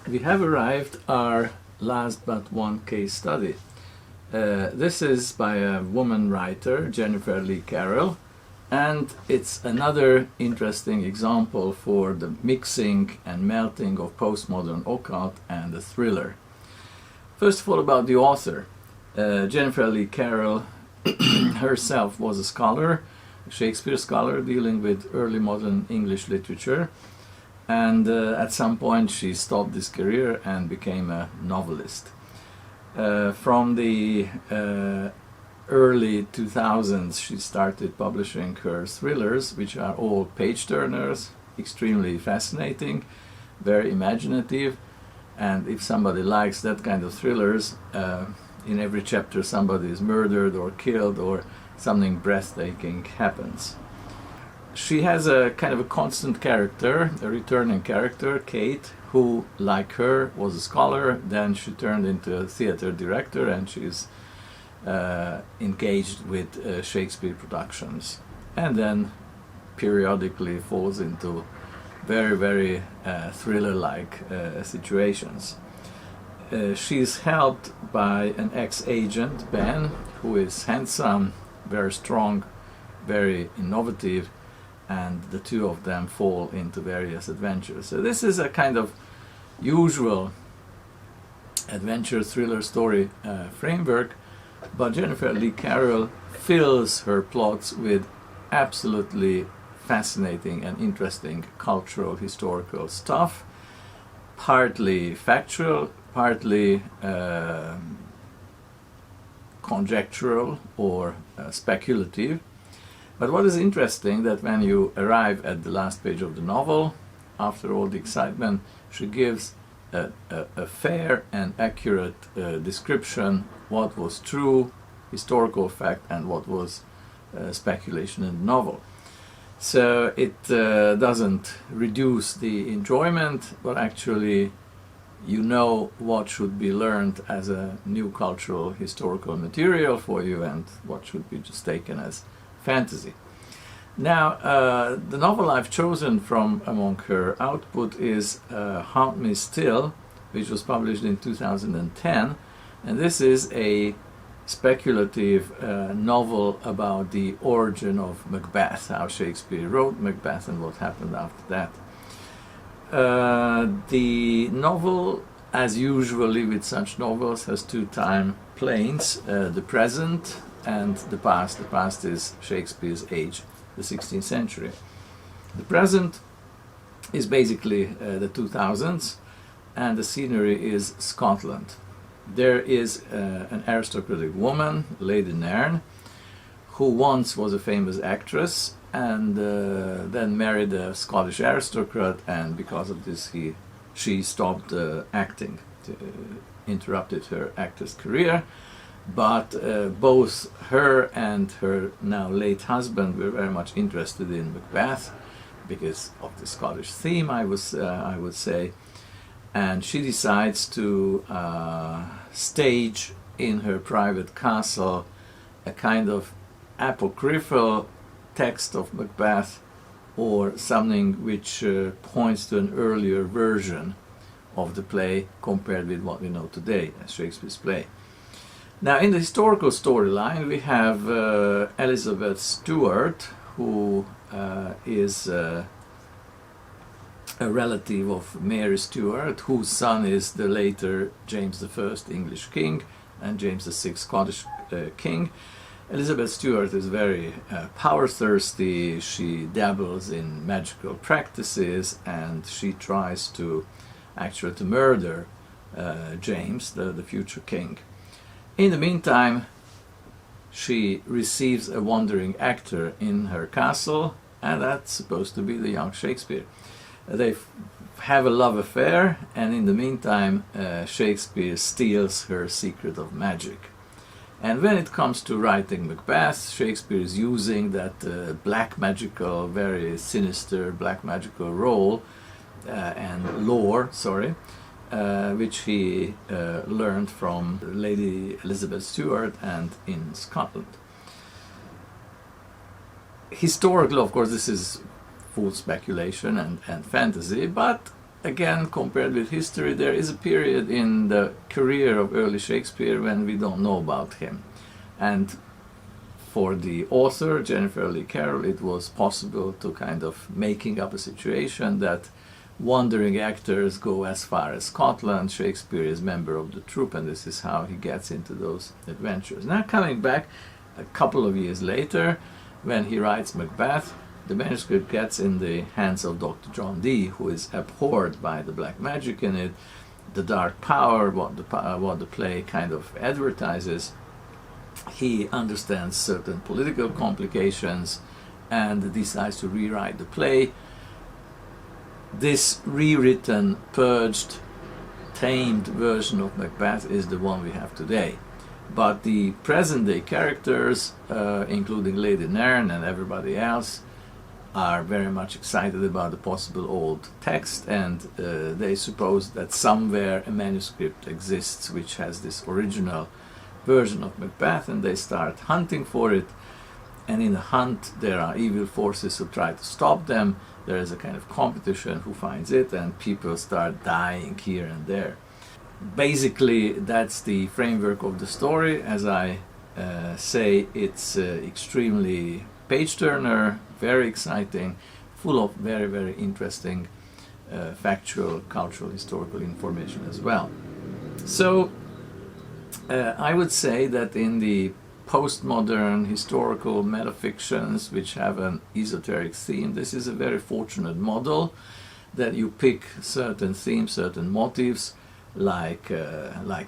we have arrived our last but one case study. This is by a woman writer, Jennifer Lee Carrell, and it's another interesting example for the mixing and melting of postmodern occult and the thriller. First of all, about the author. Jennifer Lee Carrell herself was a scholar, a Shakespeare scholar dealing with early modern English literature, and at some point she stopped this career and became a novelist. From the early 2000s she started publishing her thrillers, which are all page-turners, extremely fascinating, very imaginative, and if somebody likes that kind of thrillers, in every chapter somebody is murdered or killed or something breathtaking happens. She has a kind of a constant character, a returning character, Kate, who, like her, was a scholar. Then she turned into a theater director, and she's engaged with Shakespeare productions, and then periodically falls into very, very thriller-like situations. She's helped by an ex-agent, Ben, who is handsome, very strong, very innovative, and the two of them fall into various adventures. So this is a kind of usual adventure thriller story framework, but Jennifer Lee Carrell fills her plots with absolutely fascinating and interesting cultural, historical stuff, partly factual, partly conjectural or speculative. But what is interesting, that when you arrive at the last page of the novel, after all the excitement, she gives a fair and accurate description what was true historical fact and what was speculation in the novel. So it doesn't reduce the enjoyment, but actually you know what should be learned as a new cultural historical material for you and what should be just taken as fantasy. Now, the novel I've chosen from among her output is Haunt Me Still, which was published in 2010, and this is a speculative novel about the origin of Macbeth, how Shakespeare wrote Macbeth and what happened after that. The novel, as usually with such novels, has two time planes, the present and the past. The past is Shakespeare's age, the 16th century. The present is basically the 2000s, and the scenery is Scotland. There is an aristocratic woman, Lady Nairn, who once was a famous actress and then married a Scottish aristocrat, and because of this she stopped acting, interrupted her actress career. But both her and her now late husband were very much interested in Macbeth because of the Scottish theme, I would say, and she decides to stage in her private castle a kind of apocryphal text of Macbeth, or something which points to an earlier version of the play compared with what we know today as Shakespeare's play. Now, in the historical storyline, we have Elizabeth Stuart, who is a relative of Mary Stuart, whose son is the later James I English king and James VI Scottish king. Elizabeth Stuart is very power-thirsty. She dabbles in magical practices, and she tries to actually to murder James, the future king. In the meantime, she receives a wandering actor in her castle, and that's supposed to be the young Shakespeare. They have a love affair, and in the meantime Shakespeare steals her secret of magic. And when it comes to writing Macbeth, Shakespeare is using that black magical, very sinister black magical role and lore, which he learned from Lady Elizabeth Stuart and in Scotland. Historically, of course, this is full speculation and fantasy, but again, compared with history, there is a period in the career of early Shakespeare when we don't know about him. And for the author, Jennifer Lee Carrell, it was possible to kind of making up a situation that wandering actors go as far as Scotland, Shakespeare is member of the troupe, and this is how he gets into those adventures. Now coming back a couple of years later, when he writes Macbeth, the manuscript gets in the hands of Dr. John Dee, who is abhorred by the black magic in it, the dark power, what the play kind of advertises. He understands certain political complications and decides to rewrite the play. This rewritten, purged, tamed version of Macbeth is the one we have today. But the present-day characters, including Lady Nairn and everybody else, are very much excited about the possible old text, and they suppose that somewhere a manuscript exists which has this original version of Macbeth, and they start hunting for it. And in the hunt there are evil forces who try to stop them. There is a kind of competition who finds it, and people start dying here and there. Basically, that's the framework of the story. As I say, it's extremely page-turner, very exciting, full of very, very interesting factual, cultural, historical information as well. So I would say that in the postmodern historical metafictions which have an esoteric theme, this is a very fortunate model, that you pick certain themes, certain motifs, like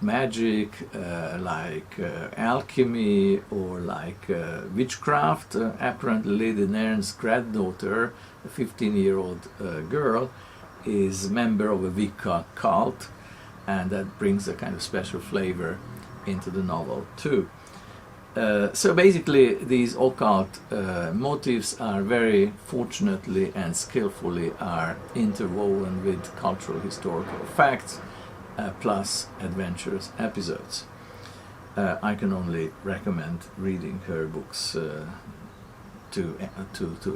magic, like alchemy, or like witchcraft. Apparently Lady Nairn's granddaughter, a 15-year-old girl, is a member of a Wicca cult, and that brings a kind of special flavor into the novel too. So basically these occult motifs are very fortunately and skillfully are interwoven with cultural historical facts, plus adventurous episodes. I can only recommend reading her books to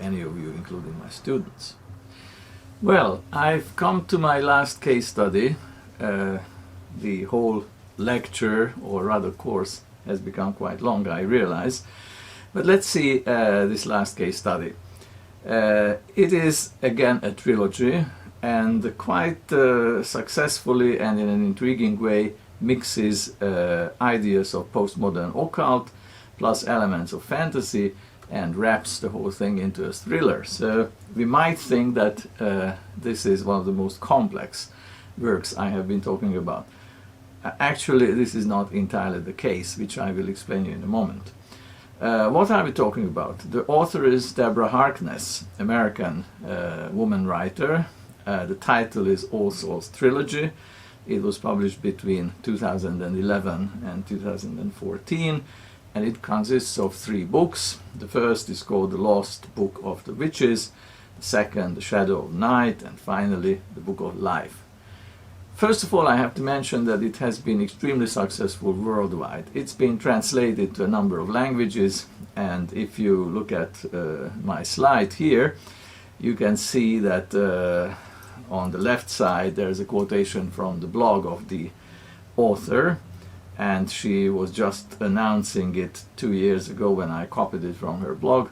any of you, including my students. Well, I've come to my last case study. The whole lecture, or rather course, has become quite long, I realize. But let's see this last case study. It is again a trilogy, and quite successfully and in an intriguing way mixes ideas of postmodern occult plus elements of fantasy, and wraps the whole thing into a thriller. So we might think that this is one of the most complex works I have been talking about. Actually, this is not entirely the case, which I will explain you in a moment. What are we talking about? The author is Deborah Harkness, American woman writer. The title is Souls Trilogy. It was published between 2011 and 2014, and it consists of 3 books. The first is called The Lost Book of the Witches, the second, The Shadow of Night, and finally, The Book of Life. First of all, I have to mention that it has been extremely successful worldwide. It's been translated to a number of languages, and if you look at my slide here, you can see that on the left side there's a quotation from the blog of the author, and she was just announcing it 2 years ago when I copied it from her blog,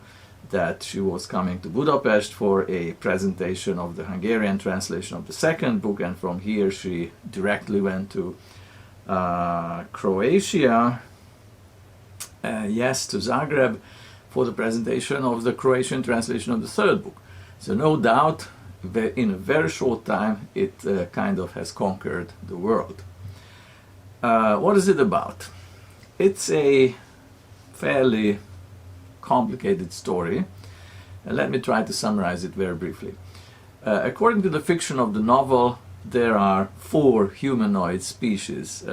that she was coming to Budapest for a presentation of the Hungarian translation of the second book, and from here she directly went to Croatia, to Zagreb, for the presentation of the Croatian translation of the third book. So no doubt, in a very short time, it kind of has conquered the world. What is it about? It's a fairly complicated story. Let me try to summarize it very briefly. According to the fiction of the novel, there are 4 humanoid species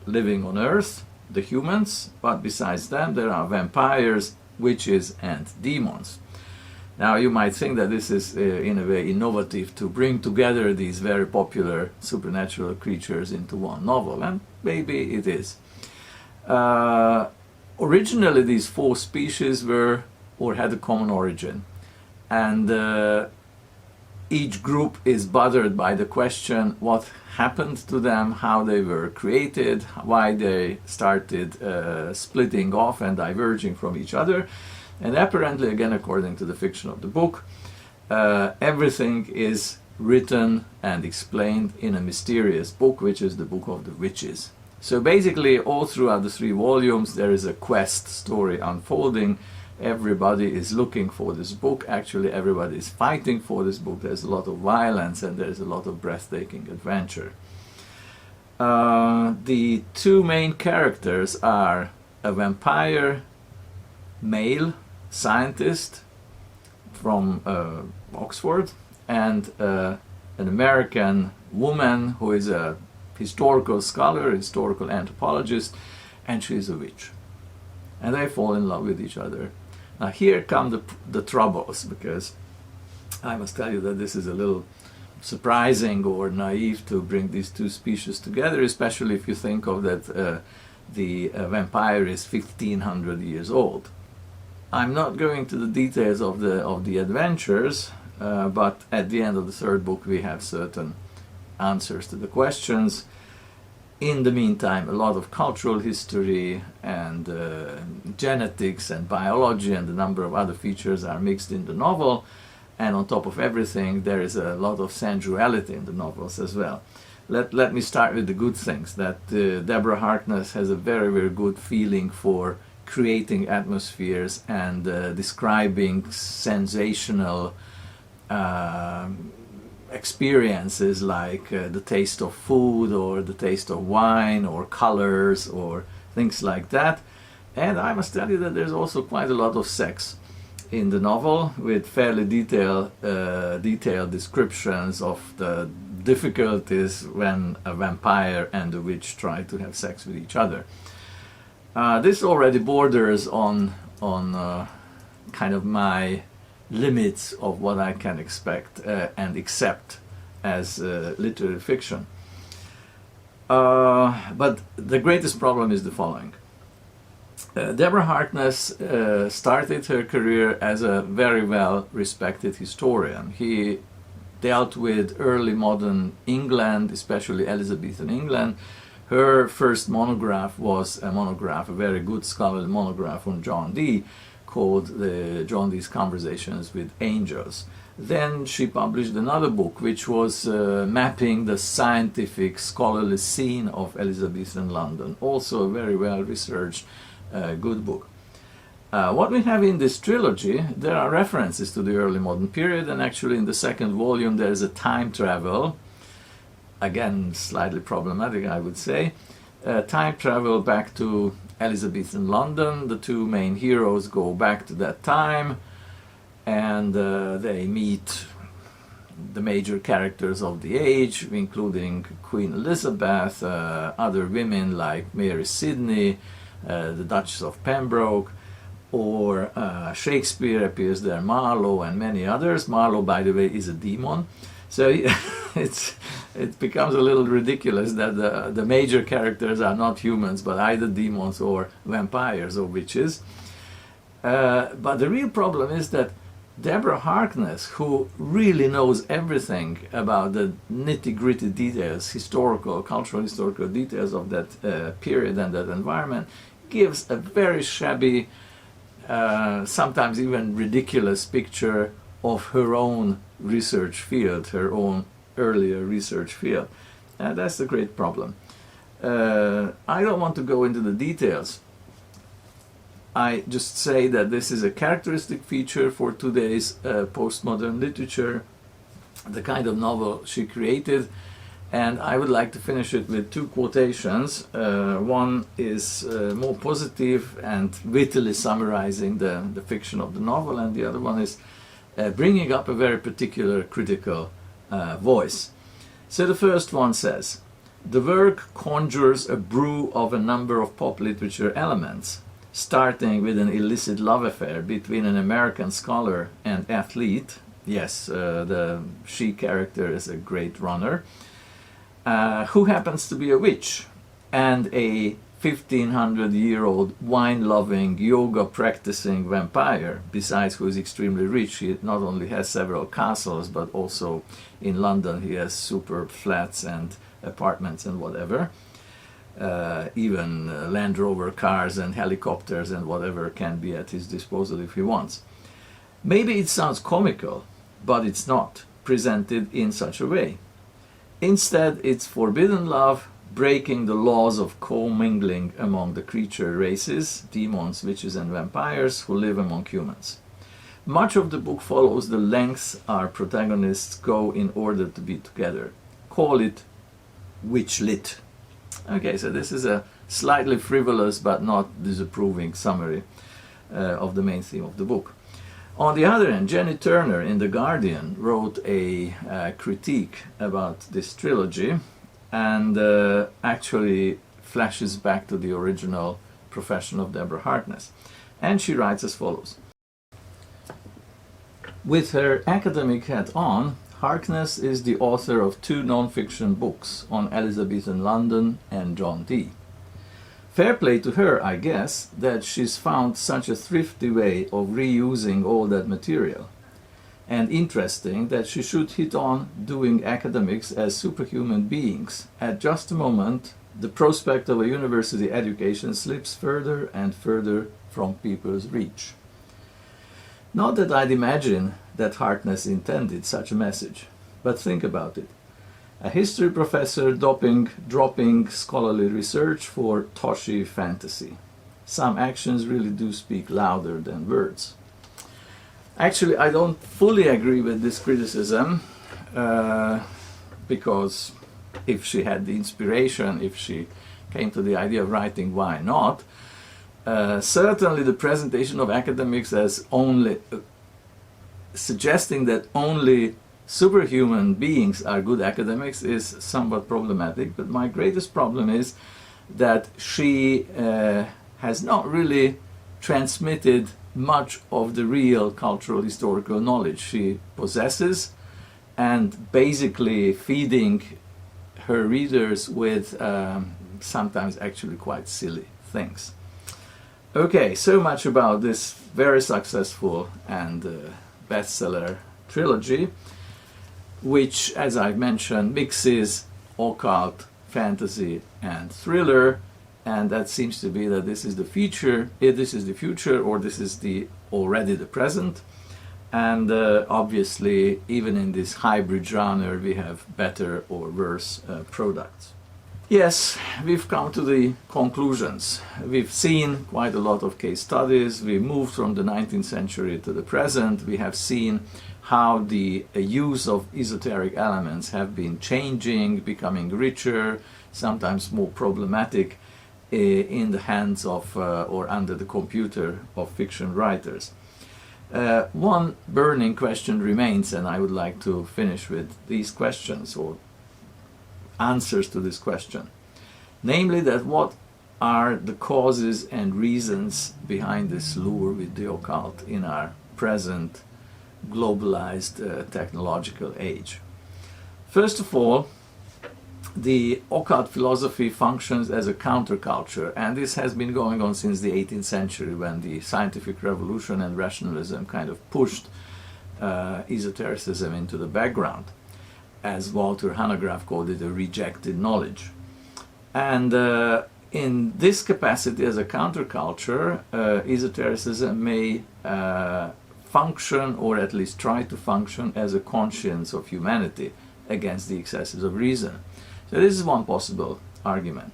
living on Earth, the humans, but besides them there are vampires, witches, and demons. Now you might think that this is in a way innovative to bring together these very popular supernatural creatures into one novel, and maybe it is. Originally these 4 species were or had a common origin, and each group is bothered by the question what happened to them, how they were created, why they started splitting off and diverging from each other. And apparently, again, according to the fiction of the book, everything is written and explained in a mysterious book, which is the Book of the Witches. So basically, all throughout the 3 volumes, there is a quest story unfolding. Everybody is looking for this book. Actually, everybody is fighting for this book. There's a lot of violence and there's a lot of breathtaking adventure. The 2 main characters are a vampire male scientist from Oxford and an American woman who is a historical scholar, historical anthropologist, and she is a witch. And they fall in love with each other. Now here come the troubles, because I must tell you that this is a little surprising or naive to bring these 2 species together, especially if you think of that the vampire is 1500 years old. I'm not going to the details of the adventures, but at the end of the 3rd book we have certain answers to the questions. In the meantime, a lot of cultural history and genetics and biology and a number of other features are mixed in the novel, and on top of everything there is a lot of sensuality in the novels as well. Let me start with the good things, that Deborah Harkness has a very, very good feeling for creating atmospheres and describing sensational experiences like the taste of food or the taste of wine or colors or things like that. And I must tell you that there's also quite a lot of sex in the novel, with fairly detailed descriptions of the difficulties when a vampire and a witch try to have sex with each other. This already borders on kind of my limits of what I can expect and accept as literary fiction. But the greatest problem is the following. Deborah Harkness started her career as a very well-respected historian. He dealt with early modern England, especially Elizabethan England. Her first monograph was a very good scholarly monograph on John Dee, called John Dee's Conversations with Angels. Then she published another book which was mapping the scientific scholarly scene of Elizabethan London, also a very well researched good book. What we have in this trilogy, there are references to the early modern period, and actually in the 2nd volume there is a time travel, again slightly problematic I would say, time travel back to Elizabethan London. The 2 main heroes go back to that time and they meet the major characters of the age, including Queen Elizabeth, other women like Mary Sidney, the Duchess of Pembroke, or Shakespeare appears there, Marlowe and many others. Marlowe, by the way, is a demon. So it becomes a little ridiculous that the major characters are not humans, but either demons or vampires or witches. But the real problem is that Deborah Harkness, who really knows everything about the nitty-gritty details, cultural historical details of that period and that environment, gives a very shabby, sometimes even ridiculous picture of her own research field, her own earlier research field. And that's the great problem. I don't want to go into the details. I just say that this is a characteristic feature for today's postmodern literature, the kind of novel she created, and I would like to finish it with 2 quotations. One is more positive and wittily summarizing the fiction of the novel, and the other one is bringing up a very particular critical voice. So the first one says, "The work conjures a brew of a number of pop literature elements, starting with an illicit love affair between an American scholar and athlete." Yes, the she character is a great runner, who happens to be a witch, and a 1500-year-old wine-loving, yoga-practicing vampire, besides who is extremely rich. He not only has several castles, but also in London he has superb flats and apartments and whatever. Even Land Rover cars and helicopters and whatever can be at his disposal if he wants. Maybe it sounds comical, but it's not presented in such a way. Instead, it's forbidden love, breaking the laws of commingling among the creature races, demons, witches and vampires, who live among humans. Much of the book follows the lengths our protagonists go in order to be together. Call it witch-lit. Okay, so this is a slightly frivolous but not disapproving summary of the main theme of the book. On the other hand, Jenny Turner in The Guardian wrote a critique about this trilogy, and actually flashes back to the original profession of Deborah Harkness. And she writes as follows. With her academic hat on, Harkness is the author of 2 non-fiction books on Elizabethan London and John Dee. Fair play to her, I guess, that she's found such a thrifty way of reusing all that material. And interesting that she should hit on doing academics as superhuman beings at just a moment the prospect of a university education slips further and further from people's reach. Not that I'd imagine that Harkness intended such a message, but think about it. A history professor dropping scholarly research for toshy fantasy. Some actions really do speak louder than words. Actually, I don't fully agree with this criticism, because if she had the inspiration, if she came to the idea of writing, why not? Certainly the presentation of academics as only suggesting that only superhuman beings are good academics is somewhat problematic, but my greatest problem is that she has not really transmitted much of the real cultural historical knowledge she possesses, and basically feeding her readers with sometimes actually quite silly things. Okay, so much about this very successful and bestseller trilogy, which, as I mentioned, mixes occult, fantasy and thriller, and that seems to be that this is the future, this is the future, or this is already the present. And obviously, even in this hybrid genre, we have better or worse products. Yes, we've come to the conclusions. We've seen quite a lot of case studies. We moved from the 19th century to the present. We have seen how the use of esoteric elements have been changing, becoming richer, sometimes more problematic in the hands of or under the computer of fiction writers. One burning question remains, and I would like to finish with these questions, or answers to this question. Namely, that what are the causes and reasons behind this lure with the occult in our present globalized technological age? First of all, the occult philosophy functions as a counterculture, and this has been going on since the 18th century, when the scientific revolution and rationalism kind of pushed esotericism into the background. As Walter Hanegraaff called it, a rejected knowledge. And in this capacity as a counterculture, esotericism may function, or at least try to function, as a conscience of humanity against the excesses of reason. So this is one possible argument.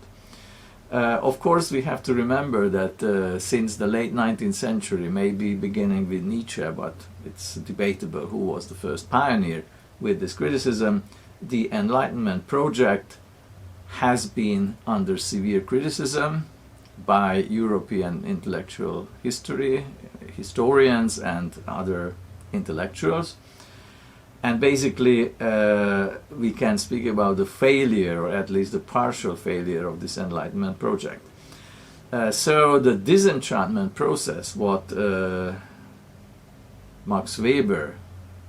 Of course, we have to remember that since the late 19th century, maybe beginning with Nietzsche, but it's debatable who was the first pioneer with this criticism, the Enlightenment project has been under severe criticism by European intellectual historians and other intellectuals. And basically we can speak about the failure, or at least the partial failure, of this Enlightenment project. So the disenchantment process, what Max Weber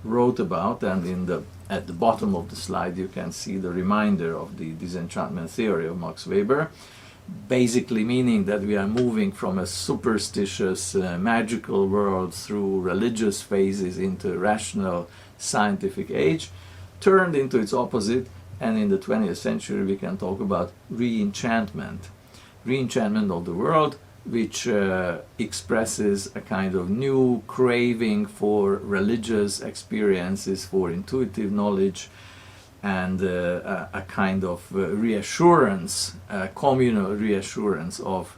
wrote about, and at the bottom of the slide you can see the reminder of the disenchantment theory of Max Weber. basically meaning that we are moving from a superstitious, magical world through religious phases into a rational, scientific age, turned into its opposite, and in the 20th century we can talk about re-enchantment. Re-enchantment of the world, which expresses a kind of new craving for religious experiences, for intuitive knowledge, and a kind of reassurance, communal reassurance of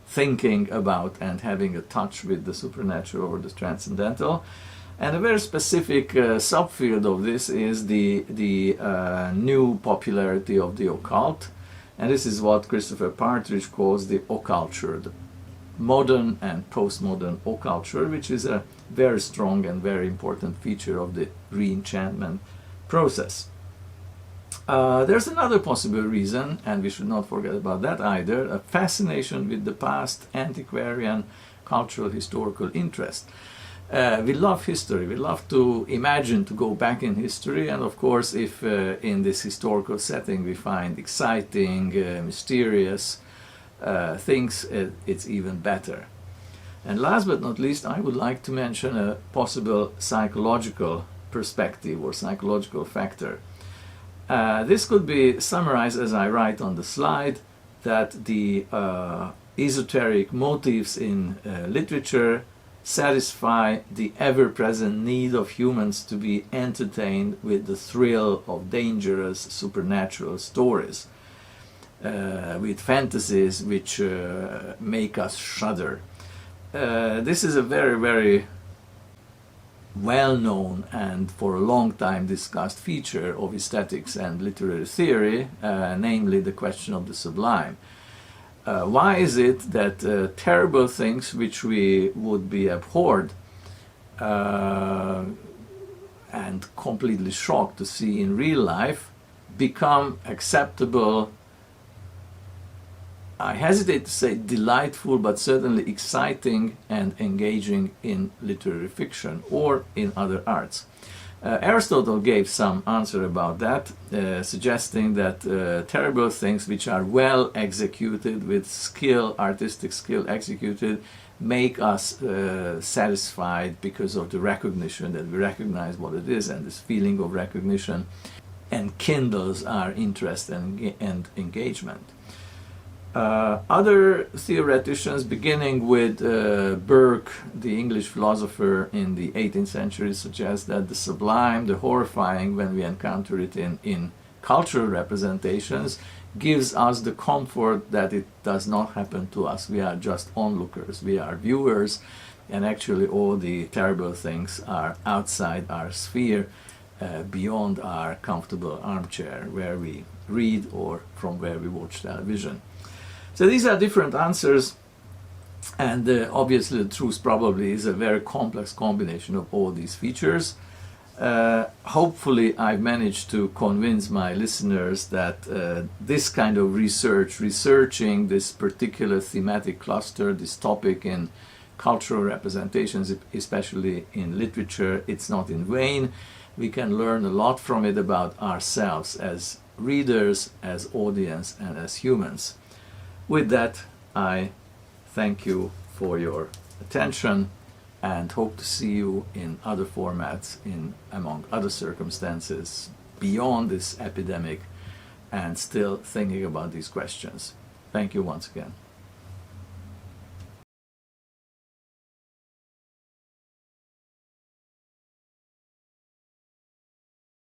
thinking about and having a touch with the supernatural or the transcendental. And a very specific subfield of this is the new popularity of the occult. And this is what Christopher Partridge calls the occulture, the modern and postmodern occulture, which is a very strong and very important feature of the re-enchantment process. There's another possible reason, and we should not forget about that either, a fascination with the past, antiquarian, cultural, historical interest. We love history, we love to imagine, to go back in history, and of course if in this historical setting we find exciting, mysterious things, it's even better. And last but not least, I would like to mention a possible psychological perspective or psychological factor. This could be summarized as I write on the slide, that the esoteric motifs in literature satisfy the ever-present need of humans to be entertained with the thrill of dangerous supernatural stories, with fantasies which make us shudder. This is a very, very well-known and for a long time discussed feature of aesthetics and literary theory, namely the question of the sublime. Why is it that terrible things which we would be abhorred and completely shocked to see in real life become acceptable, I hesitate to say delightful, but certainly exciting and engaging in literary fiction or in other arts? Aristotle gave some answer about that, suggesting that terrible things which are well executed, with skill, artistic skill executed, make us satisfied because of the recognition, that we recognize what it is, and this feeling of recognition enkindles our interest and engagement. Other theoreticians, beginning with Burke, the English philosopher in the 18th century, suggest that the sublime, the horrifying, when we encounter it in cultural representations, gives us the comfort that it does not happen to us. We are just onlookers, we are viewers, and actually all the terrible things are outside our sphere, beyond our comfortable armchair where we read or from where we watch television. So these are different answers, and obviously the truth probably is a very complex combination of all these features. Hopefully I've managed to convince my listeners that this kind of researching this particular thematic cluster, this topic in cultural representations, especially in literature, it's not in vain. We can learn a lot from it about ourselves as readers, as audience, and as humans. With that, I thank you for your attention and hope to see you in other formats, among other circumstances, beyond this epidemic, and still thinking about these questions. Thank you once again.